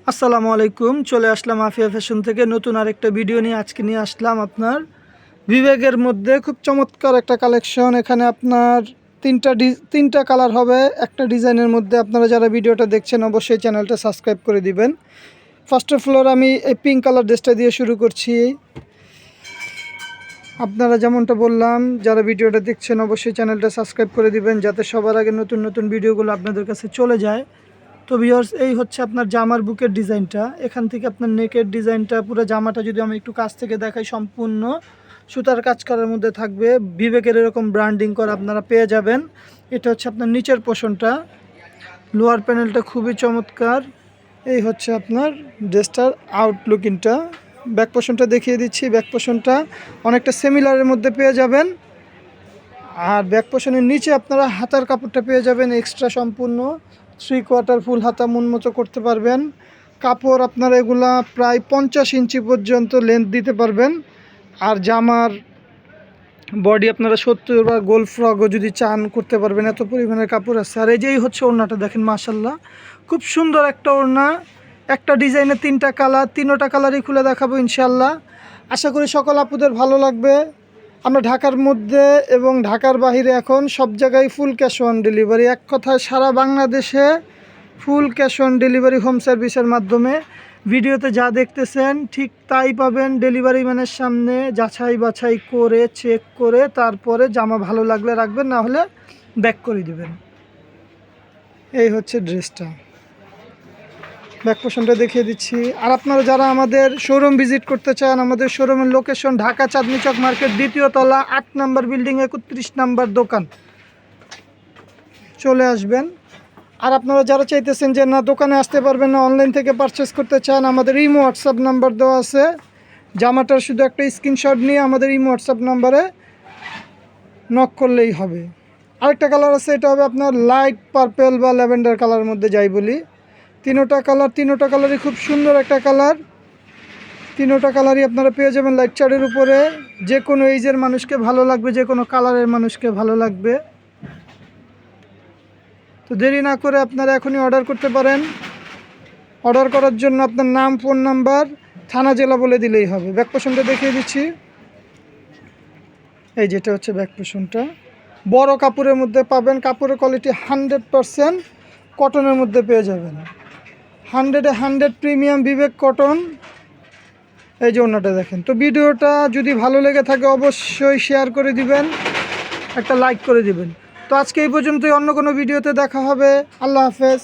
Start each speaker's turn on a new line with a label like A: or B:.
A: আসসালামু আলাইকুম। চলে আসলাম আফিয়া ফ্যাশন থেকে নতুন আরেকটা ভিডিও নিয়ে। আজকে নিয়ে আসলাম আপনার বিবেকের মধ্যে খুব চমৎকার একটা কালেকশন। এখানে আপনার তিনটা কালার হবে একটা ডিজাইনের মধ্যে। আপনারা যারা ভিডিওটা দেখছেন অবশ্যই চ্যানেলটা সাবস্ক্রাইব করে দিবেন। ফার্স্ট ফ্লোর আমি এই পিঙ্ক কালার ড্রেসটা দিয়ে শুরু করছি। আপনারা যেমনটা বললাম, যারা ভিডিওটা দেখছেন অবশ্যই চ্যানেলটা সাবস্ক্রাইব করে দিবেন, যাতে সবার আগে নতুন নতুন ভিডিওগুলো আপনাদের কাছে চলে যায়। তো ভিউয়ার্স, এই হচ্ছে আপনার জামার বুকের ডিজাইনটা। এখান থেকে আপনার নেকের ডিজাইনটা, পুরো জামাটা যদি আমি একটু কাছ থেকে দেখাই, সম্পূর্ণ সুতার কাজ করার মধ্যে থাকবে। বিবেকের এরকম ব্র্যান্ডিং করা আপনারা পেয়ে যাবেন। এটা হচ্ছে আপনার নিচের পোর্শনটা। লোয়ার প্যানেলটা খুবই চমৎকার। এই হচ্ছে আপনার ড্রেসটার আউটলুকিংটা। ব্যাক পোর্শনটা দেখিয়ে দিচ্ছি। ব্যাক পোর্শনটা অনেকটা সিমিলারের মধ্যে পেয়ে যাবেন। আর ব্যাক পোর্শনের নিচে আপনারা হাতার কাপড়টা পেয়ে যাবেন এক্সট্রা, সম্পূর্ণ 3/4 ফুল হাতা মন মতো করতে পারবেন। কাপড় আপনারা এগুলা প্রায় 50 ইঞ্চি পর্যন্ত লেন্থ দিতে পারবেন। আর জামার বডি আপনারা 70 বা গোল ফ্রকও যদি চান করতে পারবেন, এত পরিমাণের কাপড় আছে। আর এই যেই হচ্ছে ওড়নাটা দেখেন, মাশাল্লাহ খুব সুন্দর একটা ওড়না। একটা ডিজাইনের 3টা কালার, 3টা কালারই খুলে দেখাবো ইনশাল্লাহ। আশা করি সকল আপুদের ভালো লাগবে। আমরা ঢাকার মধ্যে এবং ঢাকার বাইরে এখন সব জায়গায় ফুল ক্যাশ অন ডেলিভারি। এক কথায় সারা বাংলাদেশে full cash on delivery home সার্ভিসের মাধ্যমে। ভিডিওতে যা দেখতেছেন ঠিক তাই পাবেন। ডেলিভারি ম্যানের সামনে যাচাই বাছাই করে চেক করে তারপরে জামা ভালো লাগলে রাখবেন, না হলে ব্যাক করে দিবেন। এই হচ্ছে ড্রেসটা। ব্যাক পোর্শনটা দেখিয়ে দিচ্ছি। আর আপনারা যারা আমাদের শোরুম ভিজিট করতে চান, আমাদের শোরুমের লোকেশন ঢাকা চাঁদনী চক মার্কেট, 2য় তলা, 8 নম্বর বিল্ডিং, 31 নম্বর দোকান। চলে আসবেন। আর আপনারা যারা চাইতেছেন যে না দোকানে আসতে পারবেন না, অনলাইন থেকে পারচেস করতে চান, আমাদের ইমো হোয়াটসঅ্যাপ নাম্বার দেওয়া আছে। জামাটার শুধু একটা স্ক্রিনশট নিয়ে আমাদের ইমো হোয়াটসঅ্যাপ নাম্বারে নক করলেই হবে। আরেকটা কালার আছে, এটা হবে আপনার লাইট পার্পেল বা ল্যাভেন্ডার কালারের মধ্যে যাই বলি। তিনোটা কালারই খুব সুন্দর একটা কালার। তিনোটা কালারই আপনারা পেয়ে যাবেন লাইট চার্টের উপরে। যে কোনো এইজের মানুষকে ভালো লাগবে, যে কোনো কালারের মানুষকে ভালো লাগবে। তো দেরি না করে আপনারা এখনই অর্ডার করতে পারেন। অর্ডার করার জন্য আপনার নাম, ফোন নাম্বার, থানা, জেলা বলে দিলেই হবে। ব্যাক পোর্শনটা দেখিয়ে দিচ্ছি। এই যেটা হচ্ছে ব্যাক পোর্শনটা। বড় কাপড়ের মধ্যে পাবেন। কাপড়ের কোয়ালিটি 100% কটনের মধ্যে পেয়ে যাবেন। 100-এ 100 প্রিমিয়াম বিবেক কটন। এই যে ওড়নাটা দেখেন। তো ভিডিওটা যদি ভালো লেগে থাকে অবশ্যই শেয়ার করে দিবেন, একটা লাইক করে দিবেন। তো আজকে এই পর্যন্তই। অন্য কোনো ভিডিওতে দেখা হবে। আল্লাহ হাফেজ।